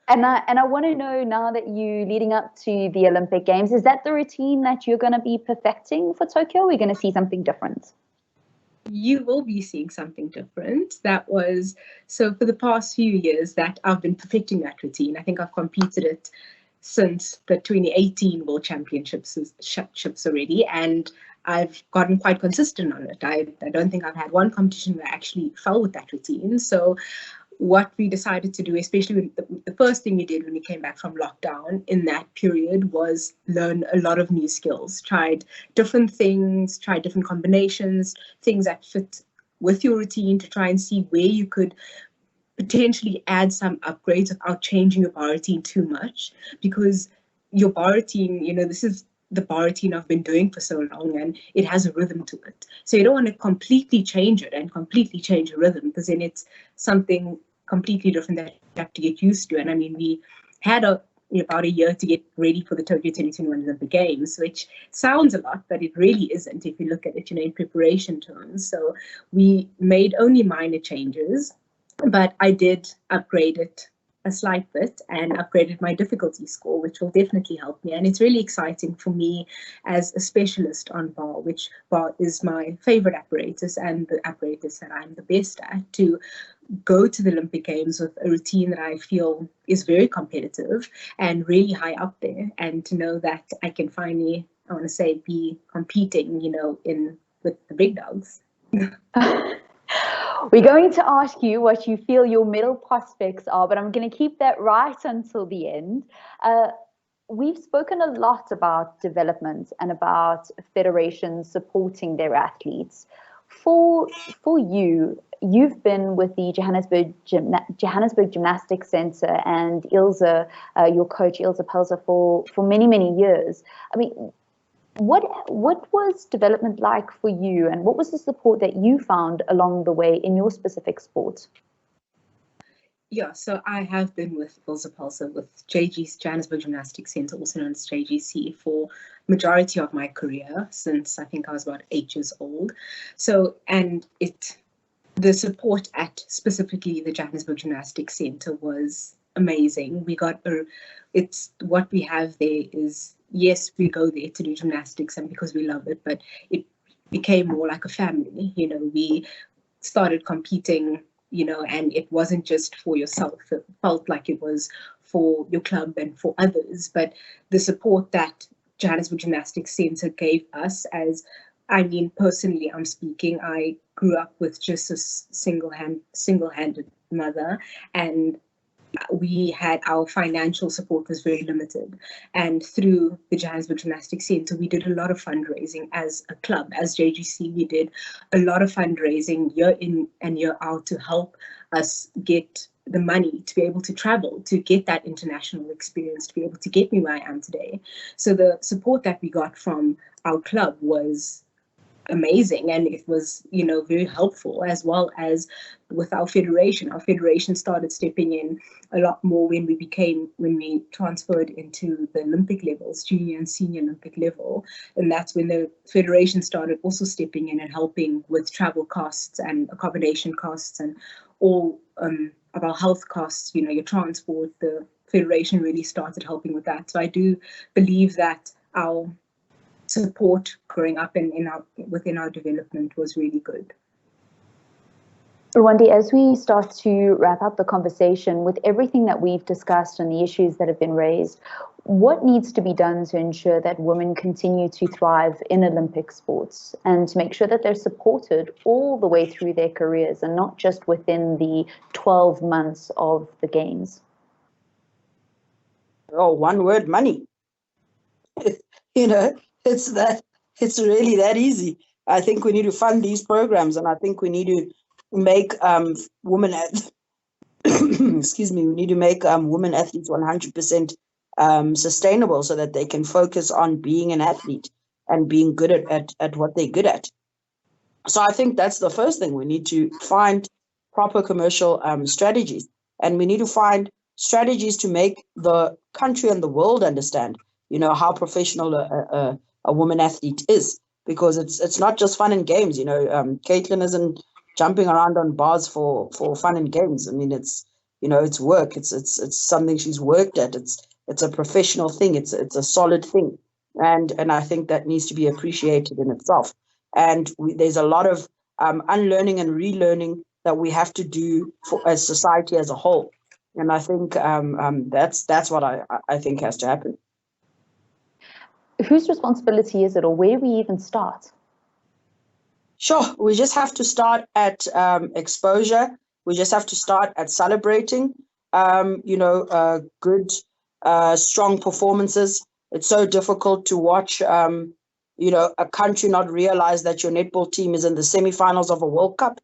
And I want to know, now that you leading up to the Olympic Games, is that the routine that you're going to be perfecting for Tokyo? Or we're going to see something different? You will be seeing something different. So for the past few years that I've been perfecting that routine. I think I've competed it since the 2018 World Championships already, and I've gotten quite consistent on it. I don't think I've had one competition where I actually fell with that routine. So what we decided to do, especially when the first thing we did when we came back from lockdown in that period, was learn a lot of new skills, tried different things, tried different combinations, things that fit with your routine, to try and see where you could potentially add some upgrades without changing your bar routine too much, because your bar routine, this is the bar routine I've been doing for so long, and it has a rhythm to it. So you don't want to completely change it and completely change the rhythm, because then it's something completely different that you have to get used to. And I mean, we had about a year to get ready for the Tokyo 2021 Olympic Games, which sounds a lot, but it really isn't if you look at it, in preparation terms. So we made only minor changes, but I did upgrade it a slight bit and upgraded my difficulty score, which will definitely help me. And it's really exciting for me as a specialist on bar, which bar is my favorite apparatus and the apparatus that I'm the best at, to go to the Olympic Games with a routine that I feel is very competitive and really high up there, and to know that I can finally, I want to say, be competing, with the big dogs. We're going to ask you what you feel your medal prospects are, but I'm going to keep that right until the end. We've spoken a lot about development and about federations supporting their athletes. For you, you've been with the Johannesburg Gymnastics Center and Ilse, your coach, Ilse Pelzer, for many, many years. I mean, what was development like for you, and what was the support that you found along the way in your specific sport? Yeah, so I have been with Ilse Pelzer with Johannesburg Gymnastics Center, also known as JGC, for majority of my career, since I think I was about 8 years old. So, and the support at specifically the Johannesburg Gymnastics Center was amazing. It's what we have there is, yes, we go there to do gymnastics and because we love it, but it became more like a family. We started competing, and it wasn't just for yourself. It felt like it was for your club and for others. But the support that Johannesburg Gymnastics Center gave us as I mean, personally, I'm speaking, I grew up with just a single-handed mother, and we had our financial support was very limited. And through the Johannesburg Gymnastics Centre, we did a lot of fundraising as a club. As JGC, we did a lot of fundraising year in and year out to help us get the money to be able to travel, to get that international experience, to be able to get me where I am today. So the support that we got from our club was amazing, and it was, you know, very helpful, as well as with our federation. Our federation started stepping in a lot more when we transferred into the Olympic levels, junior and senior Olympic level, and that's when the federation started also stepping in and helping with travel costs and accommodation costs and all of our health costs, you know, your transport. The federation really started helping with that. So I do believe that our support growing up within our development was really good. Rwanda, as we start to wrap up the conversation, with everything that we've discussed and the issues that have been raised, what needs to be done to ensure that women continue to thrive in Olympic sports and to make sure that they're supported all the way through their careers and not just within the 12 months of the Games? Oh, one word: money. You know, it's really that easy. I think we need to fund these programs, and I think we need to make women excuse me, we need to make women athletes 100% sustainable, so that they can focus on being an athlete and being good at what they're good at. So I think that's the first thing. We need to find proper commercial strategies, and we need to find strategies to make the country and the world understand, you know, how professional a woman athlete is, because it's not just fun and games. You know, Caitlin isn't jumping around on bars for fun and games. I mean, it's, you know, it's work. It's something she's worked at. It's a professional thing. It's a solid thing, and I think that needs to be appreciated in itself. And there's a lot of unlearning and relearning that we have to do for as society as a whole. And I think that's what I think has to happen. Whose responsibility is it, or where do we even start? Sure, we just have to start at exposure. We just have to start at celebrating, good, strong performances. It's so difficult to watch, a country not realize that your netball team is in the semifinals of a World Cup,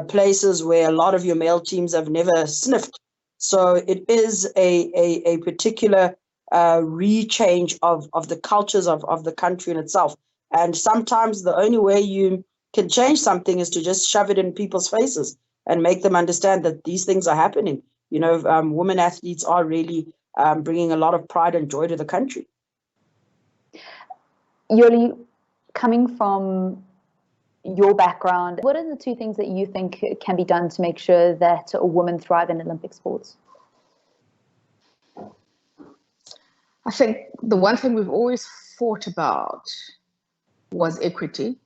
places where a lot of your male teams have never sniffed. So it is a particular rechange of the cultures of the country in itself. And sometimes the only way you can change something is to just shove it in people's faces and make them understand that these things are happening. Women athletes are really bringing a lot of pride and joy to the country. Yoli, coming from your background, what are the two things that you think can be done to make sure that women thrive in Olympic sports? I think the one thing we've always fought about was equity,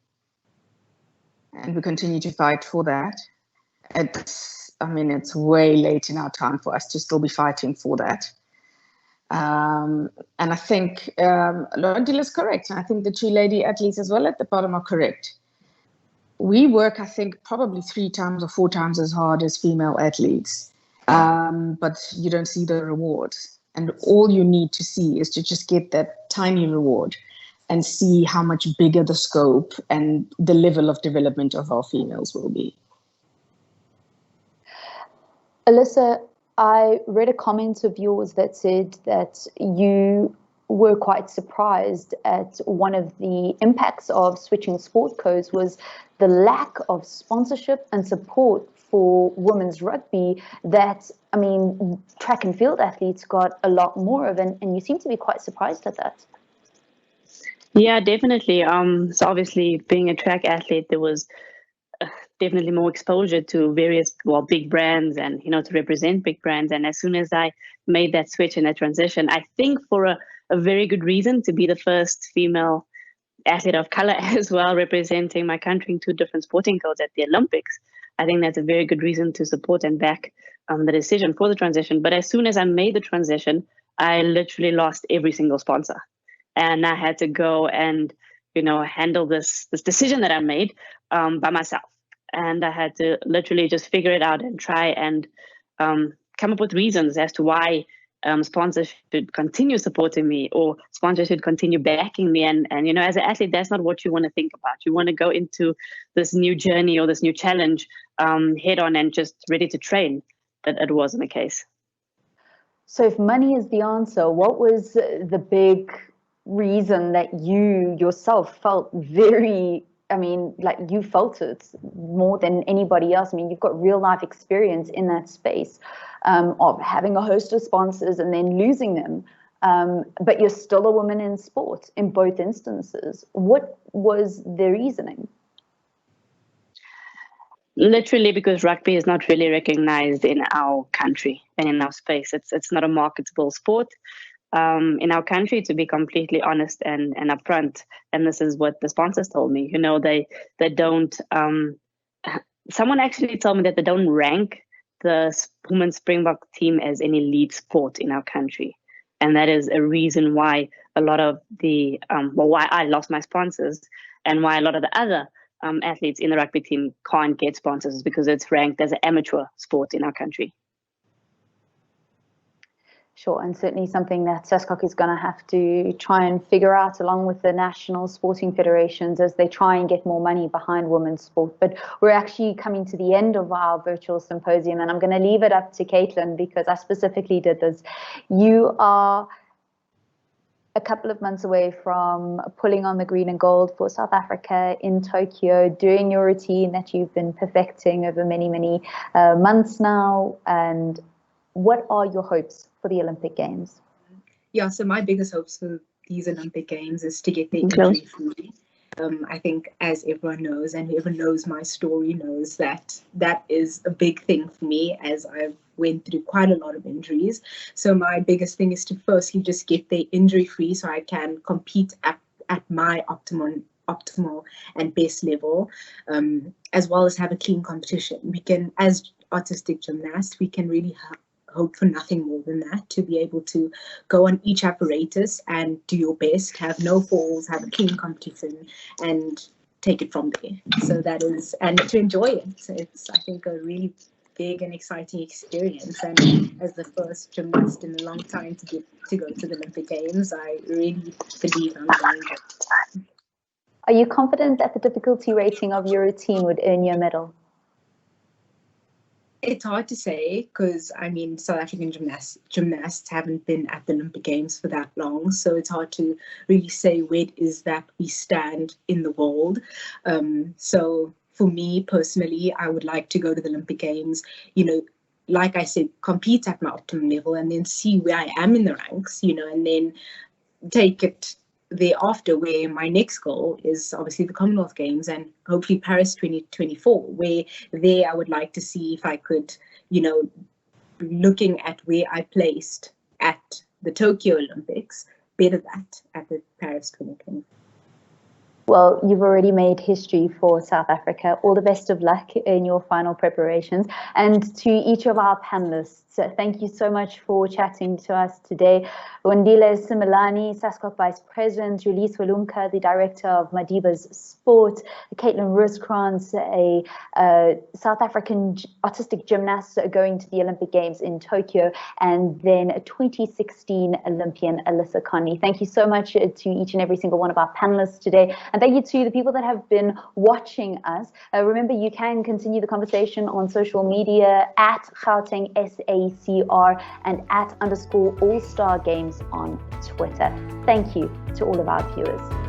and we continue to fight for that. It's way late in our time for us to still be fighting for that. And I think Lorentile is correct. And I think the two lady athletes as well at the bottom are correct. We work, I think, probably 3 times or 4 times as hard as female athletes, but you don't see the rewards. And all you need to see is to just get that tiny reward and see how much bigger the scope and the level of development of our females will be. Alyssa, I read a comment of yours that said that you were quite surprised at one of the impacts of switching sport codes was the lack of sponsorship and support for women's rugby that, track and field athletes got a lot more of, and you seem to be quite surprised at that. Yeah, definitely. So obviously being a track athlete, there was definitely more exposure to various, big brands and, to represent big brands. And as soon as I made that switch and that transition, I think for a very good reason, to be the first female athlete of color as well, representing my country in 2 different sporting codes at the Olympics. I think that's a very good reason to support and back the decision for the transition. But as soon as I made the transition, I literally lost every single sponsor. And I had to go and, handle this decision that I made by myself. And I had to literally just figure it out and try and come up with reasons as to why sponsors should continue supporting me or sponsors should continue backing me. And as an athlete, that's not what you want to think about. You want to go into this new journey or this new challenge head on and just ready to train. But it wasn't the case. So if money is the answer, what was the big reason that you yourself felt you felt it more than anybody else? I mean, you've got real life experience in that space of having a host of sponsors and then losing them. But you're still a woman in sport in both instances. What was the reasoning? Literally because rugby is not really recognized in our country and in our space. It's not a marketable sport in our country, to be completely honest and upfront. And this is what the sponsors told me. They don't. Someone actually told me that they don't rank the women's Springbok team as an elite sport in our country, and that is a reason why a lot of the why I lost my sponsors and why a lot of the other athletes in the rugby team can't get sponsors, because it's ranked as an amateur sport in our country. Sure, and certainly something that SASCOC is going to have to try and figure out along with the national sporting federations as they try and get more money behind women's sport. But we're actually coming to the end of our virtual symposium, and I'm going to leave it up to Caitlin because I specifically did this. You are a couple of months away from pulling on the green and gold for South Africa in Tokyo, doing your routine that you've been perfecting over many, many months now. And what are your hopes for the Olympic Games? Yeah, so my biggest hopes for these Olympic Games is to get there injury-free. I think, as everyone knows, and whoever knows my story knows that is a big thing for me, as I've went through quite a lot of injuries. So my biggest thing is to firstly just get there injury-free so I can compete at my optimal and best level, as well as have a clean competition. We can, as artistic gymnasts, we can really hope for nothing more than that, to be able to go on each apparatus and do your best, have no falls, have a clean competition, and take it from there. So that is, and to enjoy it. So it's, I think, a really big and exciting experience. And as the first gymnast in a long time to go to the Olympic Games, I really believe I'm going to. Are you confident that the difficulty rating of your routine would earn you a medal? It's hard to say because, I mean, South African gymnasts haven't been at the Olympic Games for that long. So it's hard to really say where it is that we stand in the world. So for me personally, I would like to go to the Olympic Games, like I said, compete at my optimum level and then see where I am in the ranks, and then take it thereafter, where my next goal is obviously the Commonwealth Games and hopefully Paris 2024, where there I would like to see if I could, looking at where I placed at the Tokyo Olympics, better that at the Paris 2024. Well, you've already made history for South Africa. All the best of luck in your final preparations. And to each of our panelists, thank you so much for chatting to us today. Wandile Similani, SASCOC Vice President, Julisse Walumka, the Director of Madiba's Sport, Caitlin Ruskrons, a South African artistic gymnast going to the Olympic Games in Tokyo, and then a 2016 Olympian, Alyssa Conley. Thank you so much to each and every single one of our panelists today. And thank you to the people that have been watching us. Remember, you can continue the conversation on social media at Gauteng SACR and at _All-Star Games on Twitter. Thank you to all of our viewers.